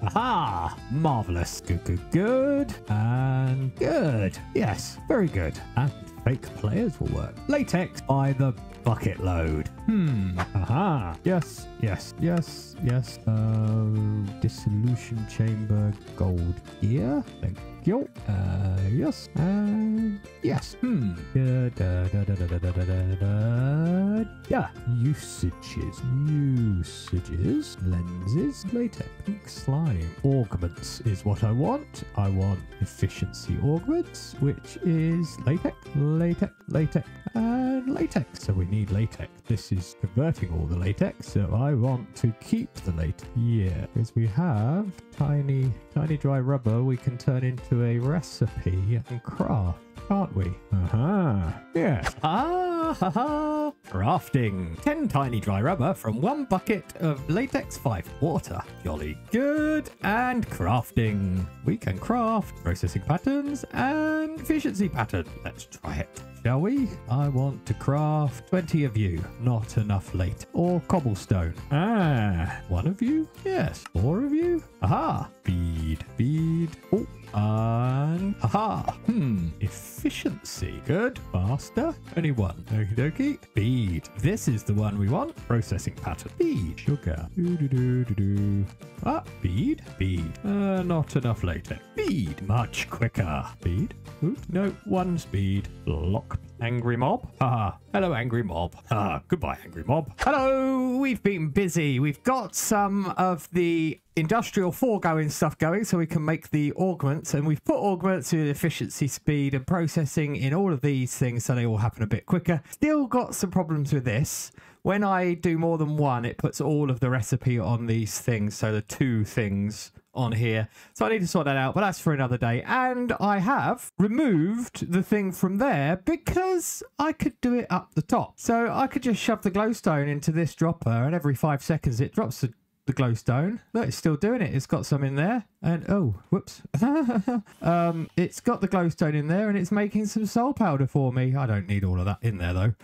Aha! Marvelous. Good, good, good. And good. Yes, very good. And fake players will work. Latex by the bucket load. Aha. Yes, yes, yes, yes. Dissolution chamber gold here. Thank you. Yes. Yes. Yeah. Usages. Lenses. Latex. Pink slime. Augments is what I want. I want efficiency augments, which is latex, latex, latex, and latex. So we need latex. This is converting all the latex. So I want to keep the latex. Yeah. Because we have tiny dry rubber we can turn into a recipe and craft, can't we? Yes. Crafting. 10 tiny dry rubber from 1 bucket of latex, 5 water. Jolly good. And crafting. We can craft processing patterns and efficiency pattern. Let's try it, shall we? I want to craft 20 of you. Not enough late. Or cobblestone. 1 of you? Yes. 4 of you? Aha. Bead. Oh. And aha. Efficiency. Good. Faster. 21. Okie dokie. Bead. This is the one we want. Processing pattern. Bead. Sugar. Bead. Not enough latex. Bead. Much quicker. Bead. Oops. No. 1 speed. Lock. Angry mob. Hello, angry mob. Goodbye, angry mob. Hello. We've been busy. We've got some of the industrial foregoing stuff going so we can make the augments, and we've put augments with efficiency, speed and processing in all of these things so they all happen a bit quicker. Still got some problems with this. When I do more than one, it puts all of the recipe on these things, so the 2 things on here. So I need to sort that out, but that's for another day. And I have removed the thing from there because I could do it up the top. So I could just shove the glowstone into this dropper, and every 5 seconds it drops the glowstone. Look, it's still doing it. It's got some in there, and oh, whoops. It's got the glowstone in there, and it's making some soul powder for me. I don't need all of that in there though.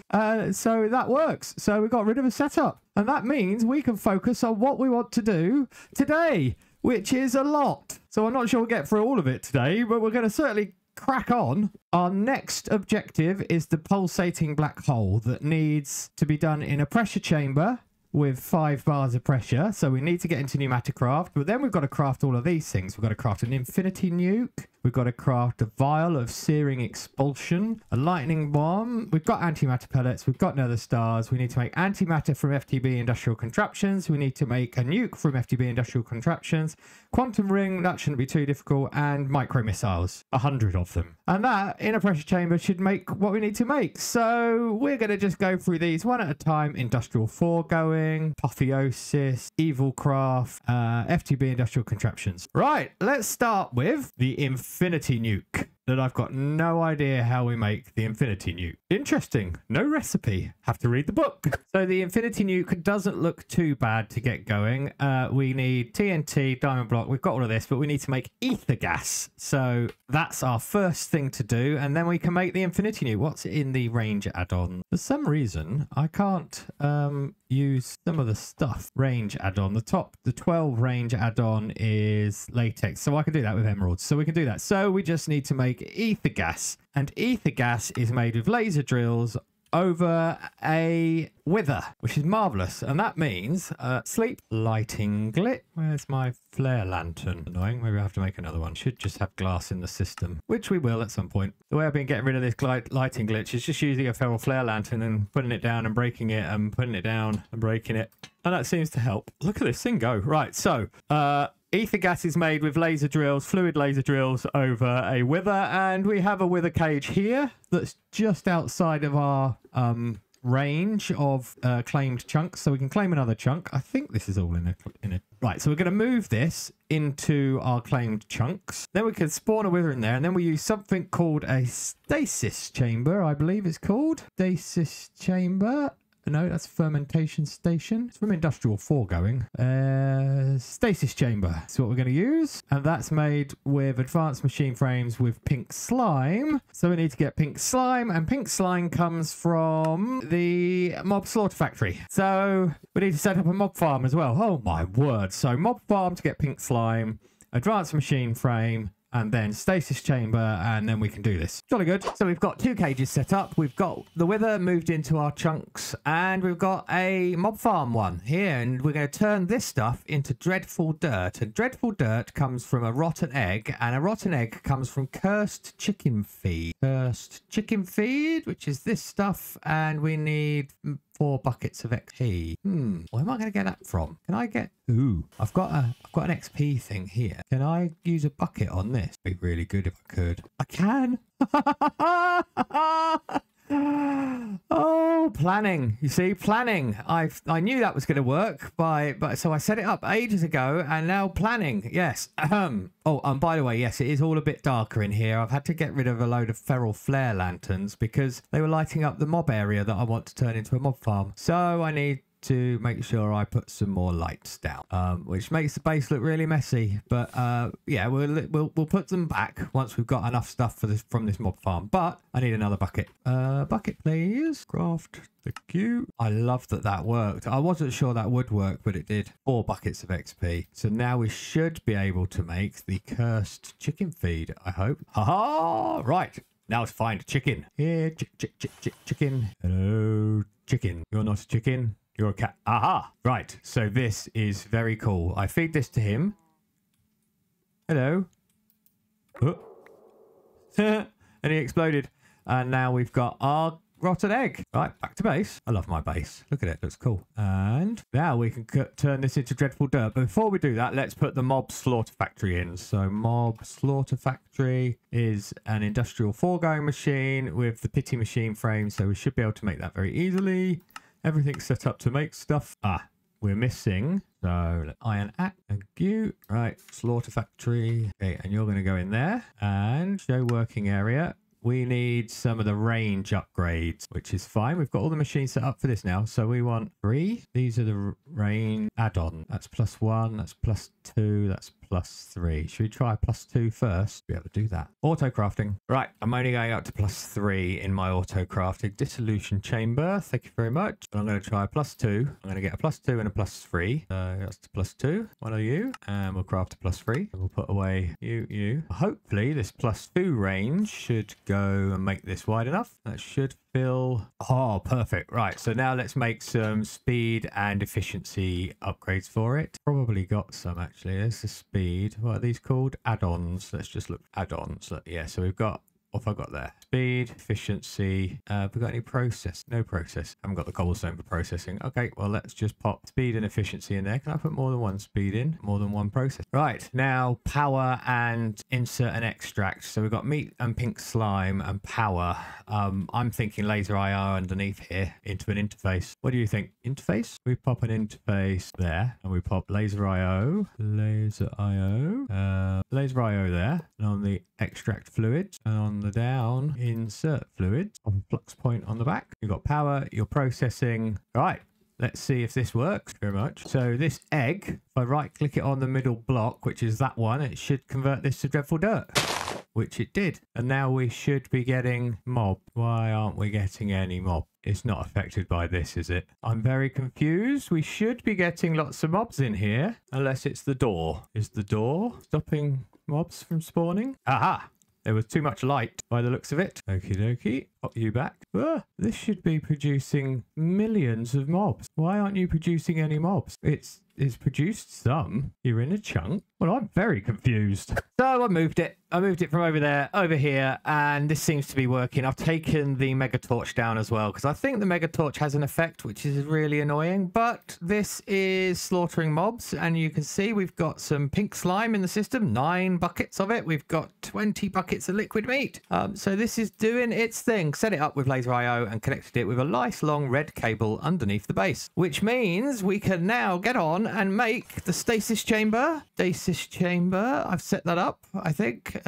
So that works. So we got rid of a setup, and that means we can focus on what we want to do today, which is a lot. So I'm not sure we'll get through all of it today, but we're going to certainly crack on. Our next objective is the pulsating black hole that needs to be done in a pressure chamber with 5 bars of pressure. So we need to get into pneumaticraft, but then we've got to craft all of these things. We've got to craft an infinity nuke. We've got to craft a vial of searing expulsion, a lightning bomb. We've got antimatter pellets. We've got nether stars. We need to make antimatter from FTB industrial contraptions. We need to make a nuke from FTB industrial contraptions. Quantum ring, that shouldn't be too difficult. And micro missiles, 100 of them. And that in a pressure chamber should make what we need to make. So we're going to just go through these one at a time. Industrial foregoing, apotheosis, evil craft, FTB industrial contraptions. Right, let's start with the infinity nuke. That I've got no idea how we make the infinity nuke. Interesting. No recipe. Have to read the book. So the infinity nuke doesn't look too bad to get going. We need TNT, diamond block. We've got all of this, but we need to make ether gas. So that's our first thing to do. And then we can make the infinity nuke. What's in the range add-on? For some reason, I can't use some of the stuff. Range add-on. The 12 range add-on is latex. So I can do that with emeralds. So we can do that. So we just need to make ether gas, and ether gas is made with laser drills over a wither, which is marvelous. And that means sleep, lighting glitch. Where's my flare lantern? Annoying. Maybe I have to make another one. Should just have glass in the system, which we will at some point. The way I've been getting rid of this lighting glitch is just using a feral flare lantern and putting it down and breaking it and putting it down and breaking it, and that seems to help. Look at this thing go. Right, so ether gas is made with laser drills, fluid laser drills over a wither, and we have a wither cage here that's just outside of our range of claimed chunks, so we can claim another chunk. I think this is all in a right. So we're going to move this into our claimed chunks. Then we can spawn a wither in there, and then we use something called a stasis chamber. I believe it's called stasis chamber. No, that's a fermentation station. It's from Industrial Foregoing. Stasis chamber. That's what we're going to use. And that's made with advanced machine frames with pink slime. So we need to get pink slime. And pink slime comes from the mob slaughter factory. So we need to set up a mob farm as well. Oh my word. So mob farm to get pink slime, advanced machine frame, and then stasis chamber, and then we can do this. Jolly good. So we've got 2 cages set up. We've got the wither moved into our chunks, and we've got a mob farm one here, and we're going to turn this stuff into dreadful dirt. And dreadful dirt comes from a rotten egg, and a rotten egg comes from cursed chicken feed. Cursed chicken feed, which is this stuff, and we need 4 buckets of XP. Where am I going to get that from? Can I get... Ooh, I've got an XP thing here. Can I use a bucket on this? It'd be really good if I could. I can. Oh, planning. You see, planning. I knew that was going to work, but so I set it up ages ago, and now planning. Yes. Oh, and by the way, yes, it is all a bit darker in here. I've had to get rid of a load of feral flare lanterns because they were lighting up the mob area that I want to turn into a mob farm. So I need to make sure I put some more lights down, which makes the base look really messy. But yeah, we'll put them back once we've got enough stuff for this from this mob farm. But I need another bucket. Bucket, please. Craft the queue. I love that worked. I wasn't sure that would work, but it did. 4 buckets of XP. So now we should be able to make the cursed chicken feed, I hope. Ha-ha! Right. Now let's find a chicken. Here, chicken. Hello, chicken. You're not a chicken. You're a cat. Aha! Right. So this is very cool. I feed this to him. Hello. Oh. And he exploded. And now we've got our rotten egg. Right, back to base. I love my base. Look at it. Looks cool. And now we can turn this into dreadful dirt. But before we do that, let's put the mob slaughter factory in. So mob slaughter factory is an industrial foregoing machine with the pity machine frame. So we should be able to make that very easily. Everything's set up to make stuff. Ah, we're missing. So iron axe. Thank you. Right, slaughter factory. Okay, and you're going to go in there and show working area. We need some of the range upgrades, which is fine. We've got all the machines set up for this now. So we want 3. These are the range add-on. That's +1. That's +2. That's +3. Should we try +2 first? Be able to do that. Auto crafting. Right. I'm only going up to +3 in my auto crafting. Dissolution chamber. Thank you very much. And I'm going to try +2. I'm going to get a +2 and a +3. So that's +2. One of you. And we'll craft a +3. We'll put away you. Hopefully this +2 range should go and make this wide enough. That should fill. Oh, perfect. Right. So now let's make some speed and efficiency upgrades for it. Probably got some actually. There's the speed. What are these called? Add-ons. Let's just look. Add-ons. Yeah. So we've got. What have I got there? Speed, efficiency. Have we got any process? No process. Haven't got the cobblestone for processing. Okay, well, let's just pop speed and efficiency in there. Can I put more than one speed in? More than one process. Right, now power and insert and extract. So we've got meat and pink slime and power. I'm thinking laser IR underneath here into an interface. What do you think? Interface? We pop an interface there and we pop laser IO. Laser IO there. And on the extract fluids and on the down insert fluids on flux point on the back. You've got power, you're processing. All right, let's see if this works very much. So this egg, if I right click it on the middle block, which is that one, it should convert this to dreadful dirt, which it did. And now we should be getting mob. Why aren't we getting any mob? It's not affected by this, is it? I'm very confused. We should be getting lots of mobs in here, unless it's the door. Is the door stopping mobs from spawning? Aha! There was too much light by the looks of it. Okie dokie. Pop you back. This should be producing millions of mobs. Why aren't you producing any mobs? It's produced some. You're in a chunk. Well, I'm very confused. So I moved it. I moved it from over there over here, and this seems to be working. I've taken the mega torch down as well because I think the mega torch has an effect which is really annoying, but this is slaughtering mobs, and you can see we've got some pink slime in the system, 9 buckets of it. We've got 20 buckets of liquid meat. So this is doing its thing. set it up with laser IO and connected it with a nice long red cable underneath the base, which means we can now get on and make the stasis chamber. Stasis chamber, I've set that up, I think.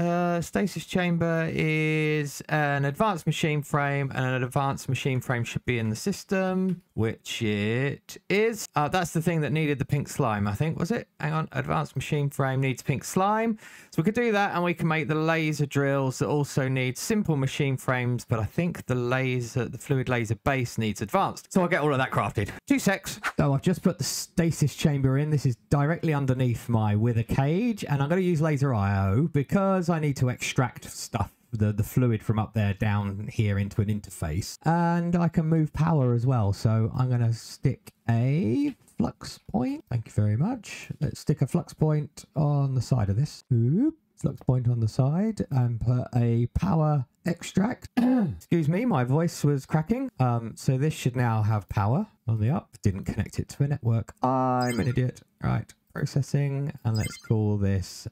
Stasis chamber is an advanced machine frame, and an advanced machine frame should be in the system, which it is. That's the thing that needed the pink slime, I think, was it? Hang on, advanced machine frame needs pink slime. So we could do that, and we can make the laser drills that also need simple machine frames, but I think the fluid laser base needs advanced. So I'll get all of that crafted. 2 secs. So I've just put the stasis chamber in. This is directly underneath my wither cage, and I'm going to use laser IO because I need to extract stuff, the fluid from up there down here into an interface, and I can move power as well. So I'm going to stick a flux point. Thank you very much. Let's stick a flux point on the side of this. Oop. Flux point on the side, and put a power extract. Excuse me, my voice was cracking. So this should now have power on the up. Didn't connect it to a network. I'm an idiot. Right. Processing, and let's call this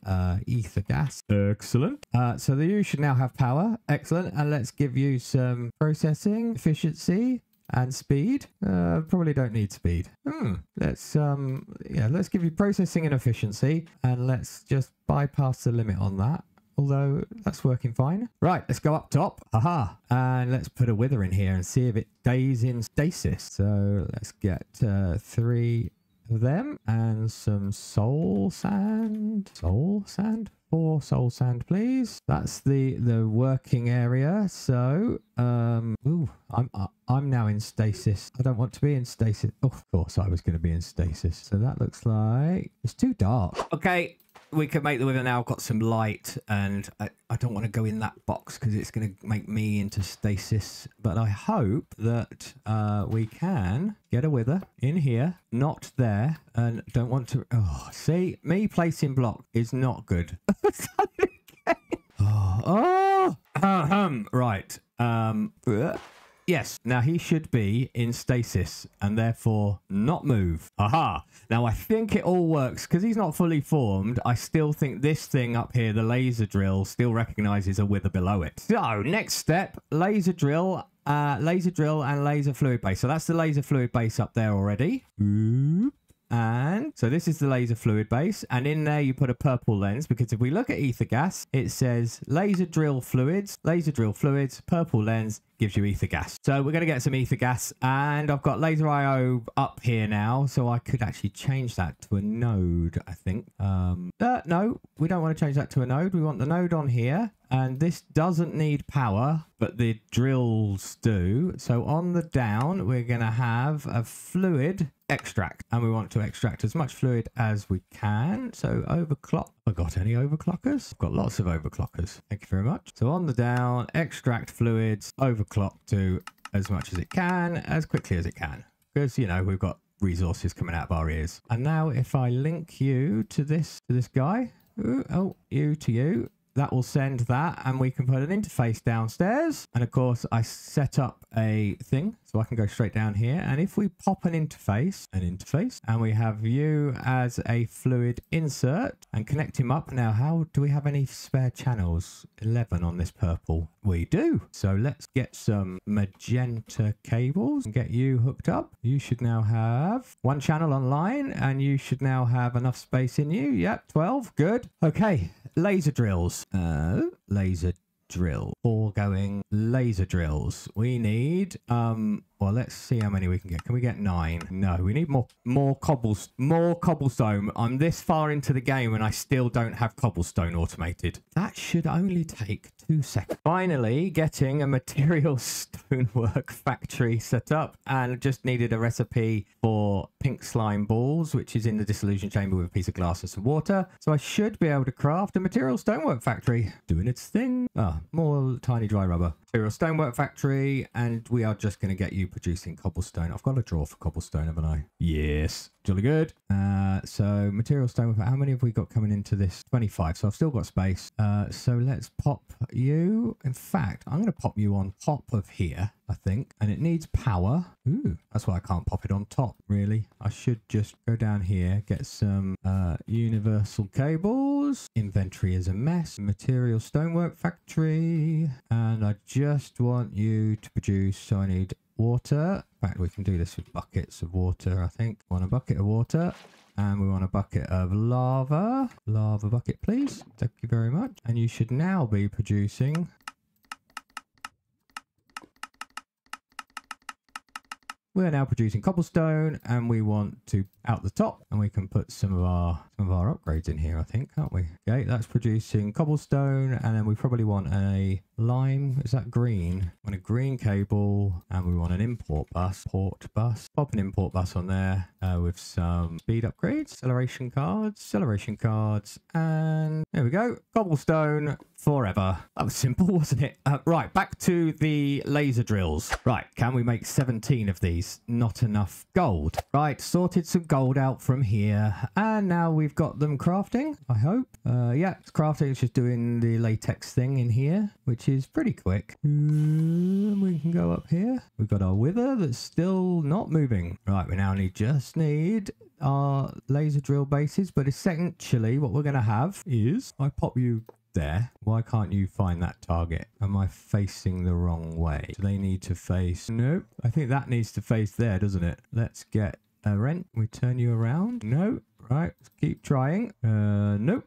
ether gas. Excellent. So the U should now have power. Excellent. And let's give you some processing efficiency and speed. Probably don't need speed. Let's give you processing and efficiency, and let's just bypass the limit on that, although that's working fine. Right, let's go up top. Aha. And let's put a wither in here and see if it stays in stasis. So let's get 3 of them and some soul sand. 4 soul sand, please. That's the working area. So I'm now in stasis. I don't want to be in stasis. Oh, of course I was going to be in stasis. So that looks like it's too dark. Okay, we can make the wither now. I've got some light, and I don't want to go in that box because it's going to make me into stasis. But I hope that we can get a wither in here, not there, and don't want to. Oh, see, me placing block is not good. Right. Yes, now he should be in stasis and therefore not move. Aha! Now I think it all works because he's not fully formed. I still think this thing up here, the laser drill, still recognizes a wither below it. So next step, laser drill and laser fluid base. So that's the laser fluid base up there already. And so this is the laser fluid base, and in there you put a purple lens, because if we look at ether gas, it says laser drill fluids, purple lens gives you ether gas. So we're going to get some ether gas, and I've got laser IO up here now, so I could actually change that to a node, I think. No, we don't want to change that to a node. We want the node on here, and this doesn't need power, but the drills do. So on the down, we're going to have a fluid extract, and we want to extract as much fluid as we can. So overclock. I got any overclockers? I've got lots of overclockers. Thank you very much. So on the down, extract fluids, overclock to as much as it can, as quickly as it can, because you know we've got resources coming out of our ears. And now if I link you to this guy, you to you, that will send that, and we can put an interface downstairs. And of course I set up a thing so I can go straight down here, and if we pop an interface, and we have you as a fluid insert and connect him up. Now, how do we have any spare channels? 11 on this purple. We do. So let's get some magenta cables and get you hooked up. You should now have 1 channel online, and you should now have enough space in you. Yep, 12. Good. Okay, laser drills. Laser drill. Foregoing laser drills. We need well, let's see how many we can get. Can we get 9? No, we need more cobblestone. I'm this far into the game and I still don't have cobblestone automated. That should only take 2 seconds. Finally getting a material stonework factory set up, and just needed a recipe for pink slime balls, which is in the dissolution chamber with a piece of glass and some water. So I should be able to craft a material stonework factory doing its thing. More tiny dry rubber. Material stonework factory, and we are just going to get you producing cobblestone. I've got a drawer for cobblestone, haven't I? Yes. Jolly good. So material stonework, how many have we got coming into this? 25. So I've still got space. So let's pop you. In fact, I'm going to pop you on top of here, I think. And it needs power. Ooh, that's why I can't pop it on top, really. I should just go down here, get some universal cables. materials. Inventory is a mess. Material stonework factory. And I just want you to produce, so I need water. In fact, we can do this with buckets of water, I think. Want a bucket of water. And we want a bucket of lava. Lava bucket, please. Thank you very much. And you should now be producing... We're now producing cobblestone, and we want to out the top, and we can put some of our upgrades in here, I think, can't we? Okay, that's producing cobblestone, and then we probably want a lime. Is that green? We want a green cable, and we want an import bus. Port bus. Pop an import bus on there with some speed upgrades, acceleration cards, and there we go. Cobblestone forever. That was simple, wasn't it? Right, back to the laser drills. Right, can we make 17 of these? Not enough gold. Right, sorted some gold out from here, and now we've got them crafting, I hope. Yeah, it's crafting. It's just doing the latex thing in here, which is pretty quick. We can go up here. We've got our wither that's still not moving. Right, we now just need our laser drill bases, but essentially what we're going to have is, I pop you there. Why can't you find that target? Am I facing the wrong way? Do they need to face? Nope. I think that needs to face there, doesn't it? Let's get a rent. We turn you around. No. Right. Let's keep trying. Nope.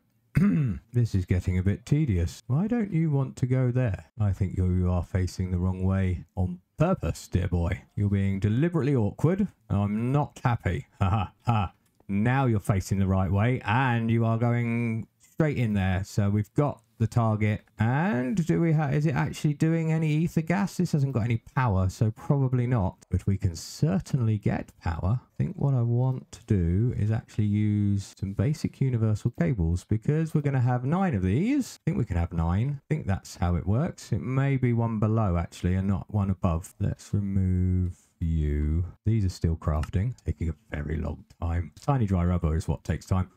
This is getting a bit tedious. Why don't you want to go there? I think you are facing the wrong way on purpose, dear boy. You're being deliberately awkward. I'm not happy. Ha ha ha. Now you're facing the right way, and you are going straight in there. So we've got the target, and do we have, is it actually doing any ether gas? This hasn't got any power, so probably not, but we can certainly get power. I think what I want to do is actually use some basic universal cables, because we're going to have 9 of these. I think we can have 9. I think that's how it works. It may be one below actually, and not one above. Let's remove you. These are still crafting, taking a very long time. Tiny dry rubber is what takes time.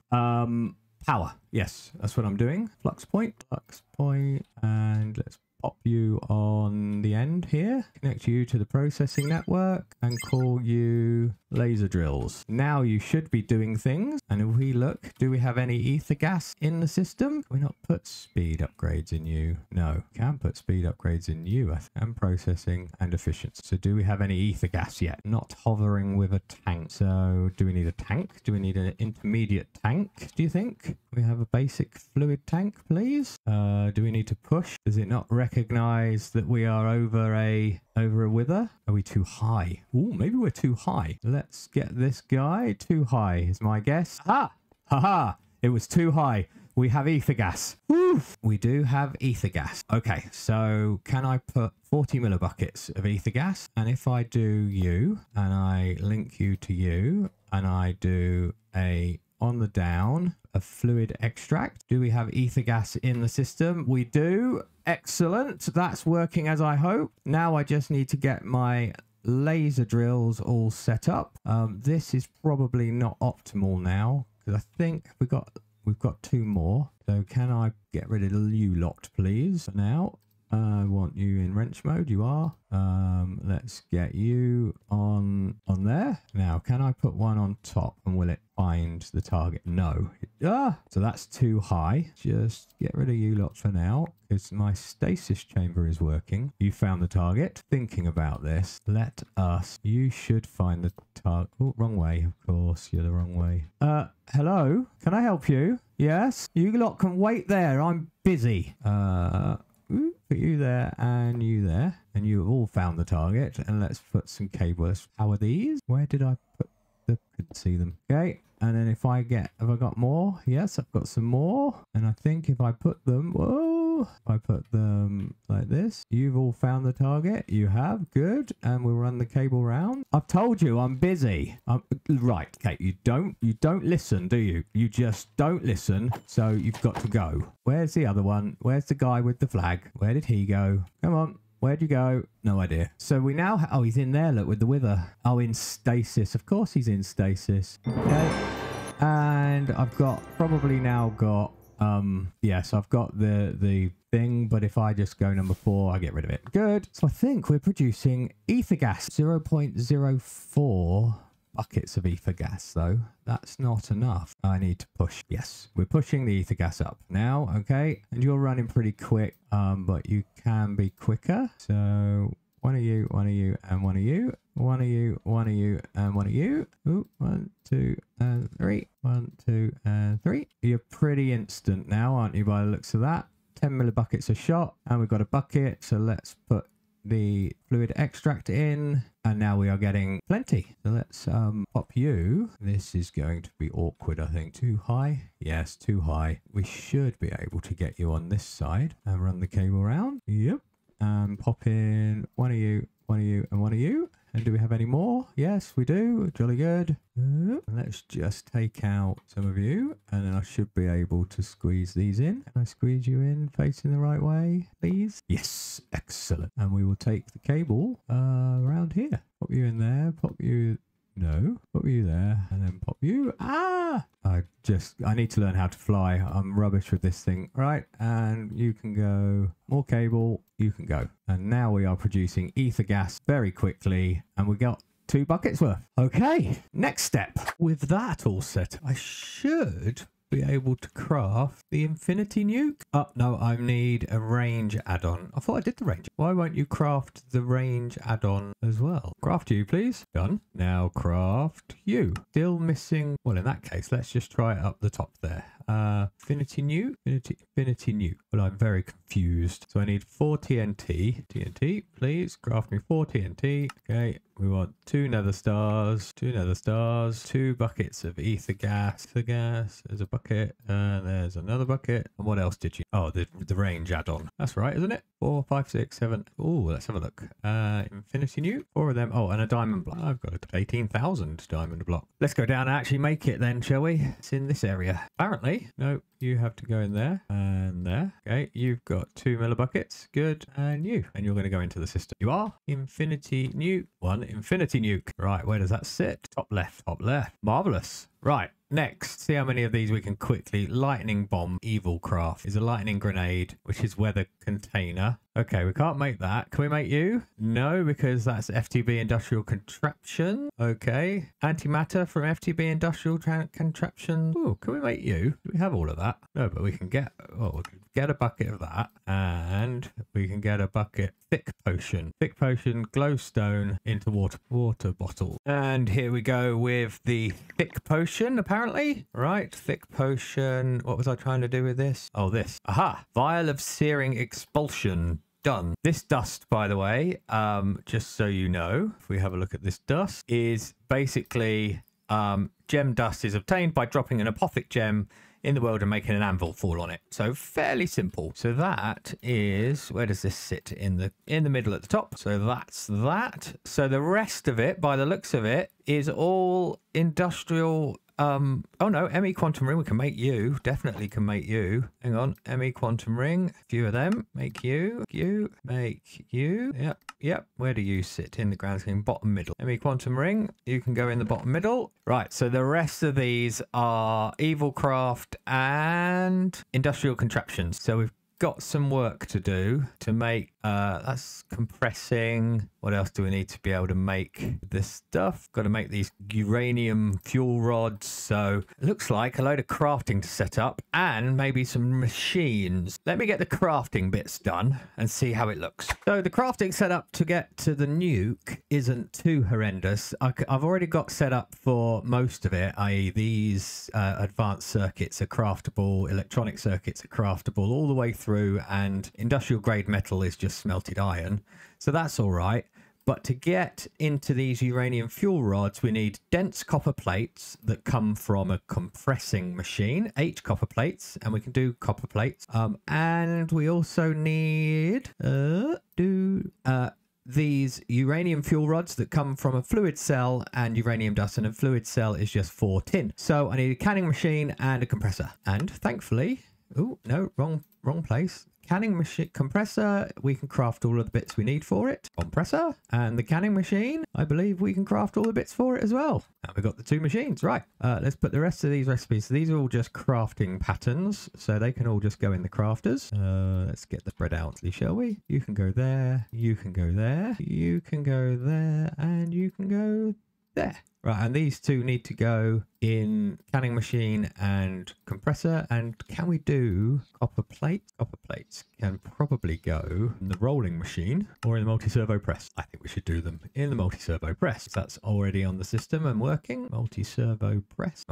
Power. Yes, that's what I'm doing. Flux point, and let's pop you on the end here. Connect you to the processing network and call you laser drills. Now you should be doing things. And if we look, do we have any ether gas in the system? Can we not put speed upgrades in you? No, can put speed upgrades in you, and processing and efficiency. So do we have any ether gas yet? Not hovering with a tank. So do we need a tank? Do we need an intermediate tank, do you think? We have a basic fluid tank, please. Do we need to push? Does it not recognize that we are over a wither? Are we too high? Ooh, maybe we're too high. Let's get this guy too high is my guess. Ha! Ha ha! It was too high. We have ether gas. Oof. We do have ether gas. Okay, so can I put 40 millibuckets of ether gas? And if I do you, and I link you to you, and I do a on the down, a fluid extract. Do we have ether gas in the system? We do. Excellent. That's working as I hope. Now I just need to get my laser drills all set up. This is probably not optimal now, because I think we've got 2 more. So can I get rid of you lot, please? For now, I want you in wrench mode. You are. Let's get you on there. Now, can I put one on top, and will it find the target? No. So that's too high. Just get rid of you lot for now, because my stasis chamber is working. You found the target. Thinking about this, let us. You should find the target. Oh, wrong way. Of course, you're the wrong way. Hello. Can I help you? Yes. You lot can wait there. I'm busy. Put you there and you there, and you have all found the target. And let's put some cable. Let's power these. Where did I put the? Couldn't see them. Okay, and then if I got more? Yes, I've got some more. And I think if I put them, whoa, if I put them like this, you've all found the target. You have, good. And we'll run the cable round. I've told you I'm busy. Right, okay. You don't listen, do you? You just don't listen. So you've got to go. Where's the other one? Where's the guy with the flag? Where did he go? Come on. Where'd you go? No idea. So we now... oh, he's in there, look, with the wither. Oh, in stasis. Of course he's in stasis. Okay. And I've probably now got... yes, I've got the thing, but if I just go number 4, I get rid of it. Good. So I think we're producing ether gas. 0.04 buckets of ether gas though. That's not enough. I need to push. Yes, we're pushing the ether gas up now. Okay, and you're running pretty quick, but you can be quicker. So one of you, and one of you. One of you, and one of you. Ooh, 1, 2, and 3. 1, 2, and 3. You're pretty instant now, aren't you, by the looks of that? 10 millibuckets a shot, and we've got a bucket. So let's put the fluid extract in, and now we are getting plenty. So let's pop you. This is going to be awkward, I think. Too high? Yes, too high. We should be able to get you on this side and run the cable around. Yep. Pop in one of you, and one of you. And do we have any more? Yes, we do. Jolly good. Let's just take out some of you, and then I should be able to squeeze these in. Can I squeeze you in facing the right way, please? Yes, excellent. And we will take the cable around here. Pop you in there, pop you... No, pop you there, and then pop you. Ah! I need to learn how to fly. I'm rubbish with this thing. Right, and you can go. More cable, you can go. And now we are producing ether gas very quickly, and we got 2 buckets worth. Okay, next step. With that all set, I should be able to craft the infinity nuke. Oh, no, I need a range add-on. I thought I did the range. Why won't you craft the range add-on as well? Craft you, please. Done. Now craft you. Still missing. Well, in that case, let's just try it up the top there. Infinity nuke. Infinity nuke. Well, I'm very confused. So I need 4 TNT. TNT, please. Craft me 4 TNT. Okay. We want 2 nether stars, 2 nether stars, 2 buckets of ether gas. Ether gas, there's a bucket, and there's another bucket. And what else did you? Oh, the range add-on. That's right, isn't it? 4, 5, 6, 7. Oh, let's have a look. Infinity nuke, 4 of them. Oh, and a diamond block. I've got 18,000 diamond block. Let's go down and actually make it then, shall we? It's in this area. Apparently, no, you have to go in there and there. Okay, you've got 2 millibuckets. Good. And you're going to go into the system. You are infinity nuke. 1 infinity nuke. Right, where does that sit? Top left, top left. Marvelous. Right, next, see how many of these we can quickly. Lightning bomb, evil craft is a lightning grenade, which is weather container. Okay, we can't make that. Can we make you? No, because that's FTB industrial contraption. Okay, antimatter from FTB industrial contraption. Oh, can we make you? Do we have all of that? No, but we can get, oh, we can get a bucket of that, and we can get a bucket thick potion glowstone into water bottle. And here we go with the thick potion, apparently. Right, thick potion. What was I trying to do with this? Oh, this. Aha, vial of searing expulsion. Done. This dust, by the way, just so you know, if we have a look at this dust, is basically gem dust is obtained by dropping an apothic gem in the world and making an anvil fall on it. So fairly simple. So that is, where does this sit? In the middle at the top. So that's that. So the rest of it, by the looks of it, is all industrial. Oh no, ME quantum ring. We can make you. Definitely can make you. Hang on, ME quantum ring. A few of them. Make you. Make you. Yep. Where do you sit in the ground scheme? Bottom middle. ME quantum ring. You can go in the bottom middle. Right. So the rest of these are evil craft and industrial contraptions. So we've got some work to do to make that's compressing. What else do we need to be able to make this stuff? Got to make these uranium fuel rods. So it looks like a load of crafting to set up and maybe some machines. Let me get the crafting bits done and see how it looks. So the crafting setup to get to the nuke isn't too horrendous. I've already got set up for most of it, i.e. these advanced circuits are craftable, electronic circuits are craftable all the way through, and industrial grade metal is just smelted iron. So that's all right. But to get into these uranium fuel rods, we need dense copper plates that come from a compressing machine, 8 copper plates, and we can do copper plates. And we also need these uranium fuel rods that come from a fluid cell and uranium dust, and a fluid cell is just 4 tin. So I need a canning machine and a compressor. And thankfully, oh no, wrong place. Canning machine, compressor, we can craft all of the bits we need for it. Compressor and the canning machine, I believe we can craft all the bits for it as well. And we've got the 2 machines, right. Let's put the rest of these recipes. So these are all just crafting patterns, so they can all just go in the crafters. Let's get the bread out, shall we? You can go there, you can go there, you can go there, and you can go there. Right, and these two need to go in canning machine and compressor. And can we do copper plates? Copper plates can probably go in the rolling machine or in the multi-servo press. I think we should do them in the multi-servo press. That's already on the system and working. Multi-servo press,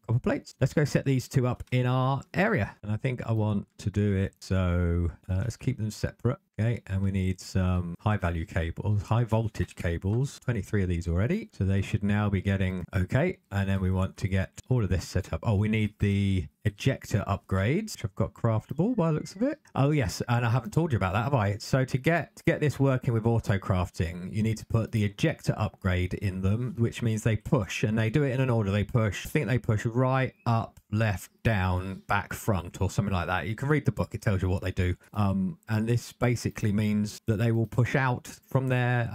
copper plates. Let's go set these two up in our area. And I think I want to do it. So let's keep them separate. Okay, and we need some high value cables, high voltage cables, 23 of these already. So they should now be getting okay. And then we want to get all of this set up. Oh, we need the ejector upgrades, which I've got craftable by the looks of it. Oh yes, and I haven't told you about that, have I? So to get this working with auto crafting, you need to put the ejector upgrade in them, which means they push, and they do it in an order. They push, I think they push right, up, left, down, back, front, or something like that. You can read the book, it tells you what they do. And this basically means that they will push out from their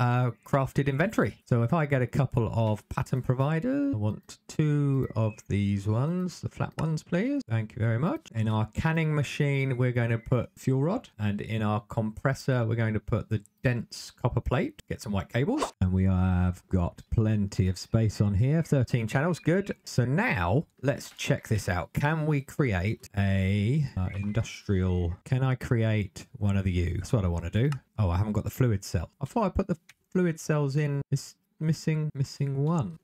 crafted inventory. So if I get a couple of pattern providers, I want 2 of these ones, the flat ones, please. Thank you very much. In our canning machine, we're going to put fuel rod, and in our compressor, we're going to put the dense copper plate. Get some white cables, and we have got plenty of space on here. 13 channels, good. So now let's check this out. Can we create a industrial? Can I create one of the U? That's what I want to do. Oh, I haven't got the fluid cell. I thought I put the fluid cells in. It's missing one.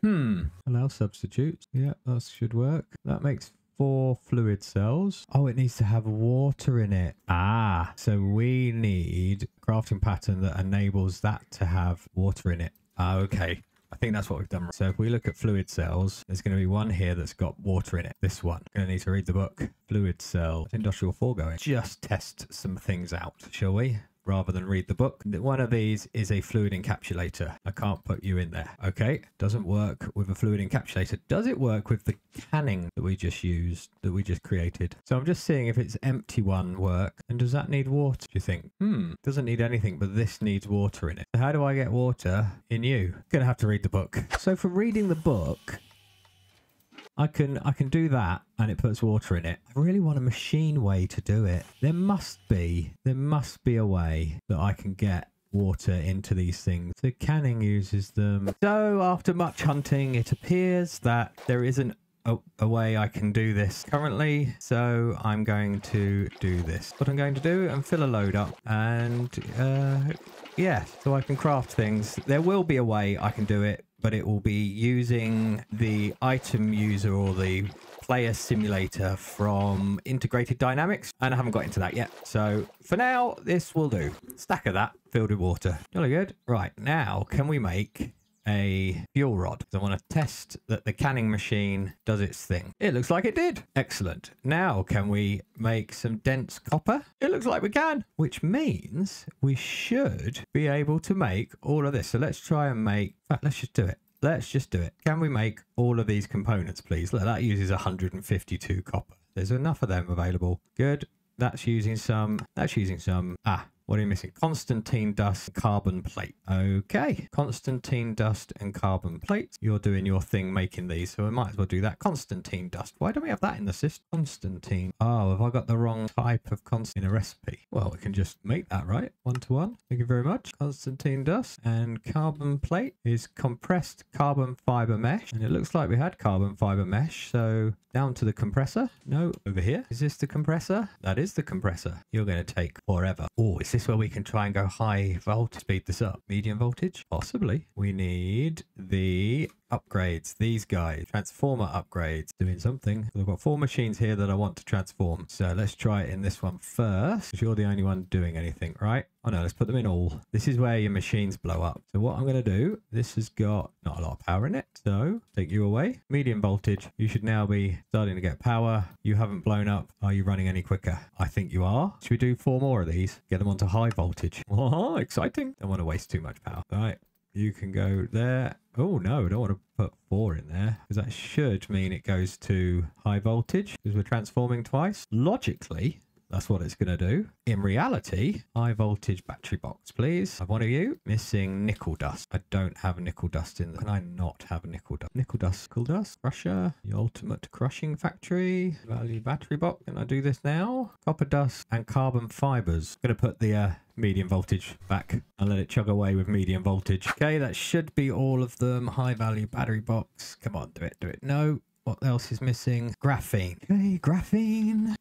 Allow substitutes. Yeah, that should work. That makes 4 fluid cells. Oh, it needs to have water in it. Ah, so we need a crafting pattern that enables that to have water in it. Okay. I think that's what we've done. So if we look at fluid cells, there's going to be one here that's got water in it. This one. Going to need to read the book. Fluid cell. Industrial 4 going. Just test some things out, shall we? Rather than read the book. One of these is a fluid encapsulator. I can't put you in there. Okay. Doesn't work with a fluid encapsulator. Does it work with the canning that we just used, that we just created? So I'm just seeing if it's empty one work. And does that need water, do you think? Doesn't need anything, but this needs water in it. So how do I get water in you? Gonna have to read the book. So for reading the book, I can do that and it puts water in it. I really want a machine way to do it. There must be a way that I can get water into these things. So canning uses them. So after much hunting, it appears that there isn't a way I can do this currently. So I'm going to do this. What I'm going to do and fill a load up and yeah, so I can craft things. There will be a way I can do it, but it will be using the item user or the player simulator from Integrated Dynamics, and I haven't got into that yet. So for now, this will do. Stack of that filled with water. Jolly good. Right, now can we make a fuel rod? I want to test that the canning machine does its thing. It looks like it did. Excellent. Now can we make some dense copper? It looks like we can, which means we should be able to make all of this. So let's try and make, in fact, let's just do it. Let's just do it. Can we make all of these components, please? Look, that uses 152 copper. There's enough of them available. Good. That's using some. What are you missing? Constantine dust, carbon plate. Okay. Constantine dust and carbon plate. You're doing your thing making these, so we might as well do that. Constantine dust. Why don't we have that in the system? Constantine. Oh, have I got the wrong type of Constantine in a recipe? Well, we can just make that, right? 1-to-1. Thank you very much. Constantine dust and carbon plate is compressed carbon fiber mesh. And it looks like we had carbon fiber mesh. So down to the compressor. No, over here. Is this the compressor? That is the compressor. You're going to take forever. Oh, is this where we can try and go high voltage, speed this up? Medium voltage? Possibly. We need the upgrades, these guys, transformer upgrades, doing something. I've got 4 machines here that I want to transform. So let's try it in this one first, because you're the only one doing anything, right? Oh no, let's put them in all. This is where your machines blow up. So what I'm going to do, this has got not a lot of power in it. So take you away. Medium voltage. You should now be starting to get power. You haven't blown up. Are you running any quicker? I think you are. Should we do 4 more of these? Get them onto high voltage. Oh, exciting. Don't want to waste too much power. All right. You can go there. Oh no, I don't want to put 4 in there, because that should mean it goes to high voltage because we're transforming twice. Logically, That's what it's going to do. In reality, high voltage battery box, please. I have one of you. Missing nickel dust. I don't have nickel dust in there. Can I not have nickel dust? Nickel dust. Crusher. The ultimate crushing factory. Value battery box. Can I do this now? Copper dust and carbon fibers. Going to put the medium voltage back and let it chug away with medium voltage. Okay, that should be all of them. High value battery box. Come on, do it. No. What else is missing? Graphene. Okay, graphene.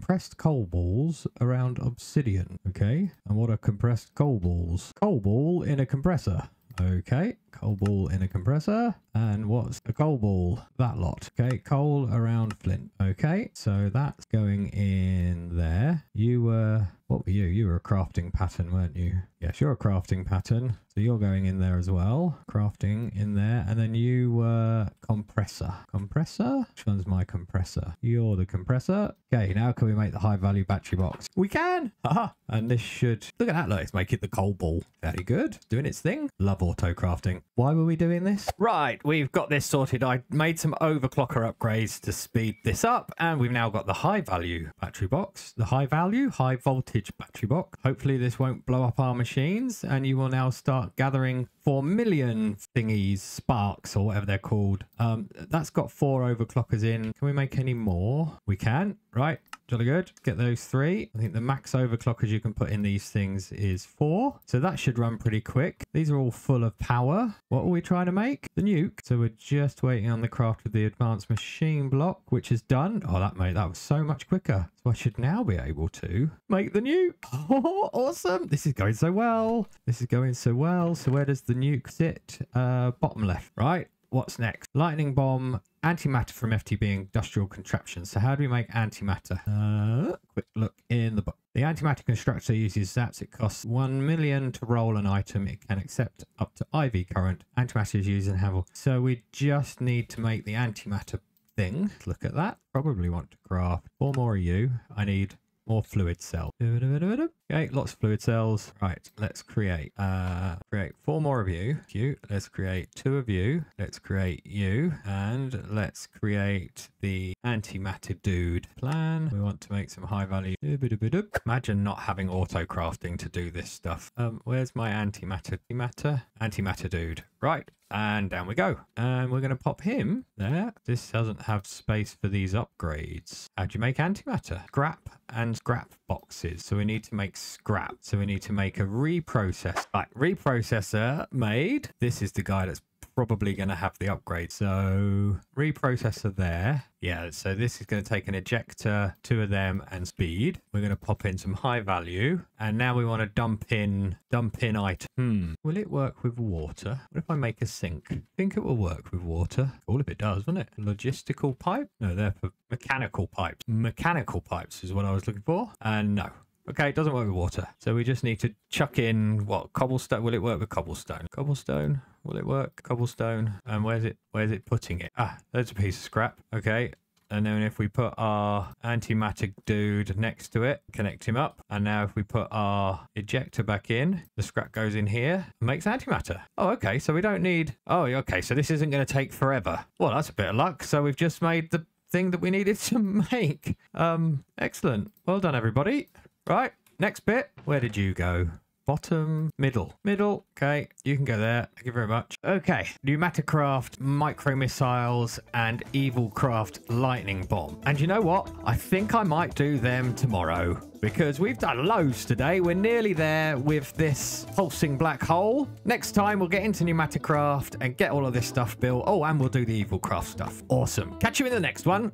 Pressed coal balls around obsidian. Okay, and what are compressed coal balls? Coal ball in a compressor. Okay, coal ball in a compressor. And what's a coal ball? That lot. Okay, coal around flint. Okay, so that's going in there. You were... What were you? You were a crafting pattern, weren't you? Yes, you're a crafting pattern. So you're going in there as well. Crafting in there. And then you were compressor. Compressor? Which one's my compressor? You're the compressor. Okay, now can we make the high value battery box? We can! Haha! And this should... Look at that, look. It's making the coal ball. Very good. Doing its thing. Love auto crafting. Why were we doing this? Right, we've got this sorted. I made some overclocker upgrades to speed this up. And we've now got the high value battery box. The high voltage battery box. Hopefully this won't blow up our machines and you will now start gathering 4 million thingies, sparks or whatever they're called. That's got 4 overclockers in. Can we make any more? We can, right? Jolly good. Get those 3. I think the max overclockers you can put in these things is 4. So that should run pretty quick. These are all full of power. What are we trying to make? The nuke. So we're just waiting on the craft of the advanced machine block, which is done. Oh, that was so much quicker. So I should now be able to make the nuke. Oh, awesome. This is going so well. So where does the nuke sit? Bottom left, right? What's next? Lightning bomb, antimatter from FTB industrial contraptions. So how do we make antimatter? Quick look in the book. The antimatter constructor uses zaps. It costs 1 million to roll an item. It can accept up to IV current. Antimatter is used in Havel. So we just need to make the antimatter thing. Look at that. Probably want to craft 4 more of you. I need more fluid cells. Okay, lots of fluid cells. Right, let's create 4 more of you. Let's create 2 of you. Let's create you. And let's create the antimatter dude. Plan. We want to make some high value. Imagine not having auto crafting to do this stuff. Where's my antimatter? Antimatter dude. Right. And down we go. And we're going to pop him there. This doesn't have space for these upgrades. How do you make antimatter? Scrap and scrap boxes. So we need to make scrap. So we need to make a reprocessor. Right, reprocessor made. This is the guy that's probably going to have the upgrade. So reprocessor there. Yeah, so this is going to take an ejector, 2 of them, and speed. We're going to pop in some high value. And now we want to dump in item. Will it work with water? What if I make a sink? I think it will work with water. All if it does, wouldn't it? Logistical pipe? No, they're for mechanical pipes. Mechanical pipes is what I was looking for. And no. Okay, it doesn't work with water. So we just need to chuck in, what, cobblestone? Will it work with cobblestone? Cobblestone? Will it work? Cobblestone. And where's it putting it? Ah, there's a piece of scrap. Okay. And then if we put our antimatter dude next to it, connect him up. And now if we put our ejector back in, the scrap goes in here and makes antimatter. Oh, okay. So we don't need... Oh, okay. So this isn't going to take forever. Well, that's a bit of luck. So we've just made the thing that we needed to make. Excellent. Well done, everybody. Right, next bit. Where did you go? Bottom, middle. Okay, you can go there. Thank you very much. Okay, Pneumaticraft, micro missiles, and Evilcraft lightning bomb. And you know what? I think I might do them tomorrow because we've done loads today. We're nearly there with this pulsing black hole. Next time, we'll get into Pneumaticraft and get all of this stuff built. Oh, and we'll do the Evilcraft stuff. Awesome. Catch you in the next one.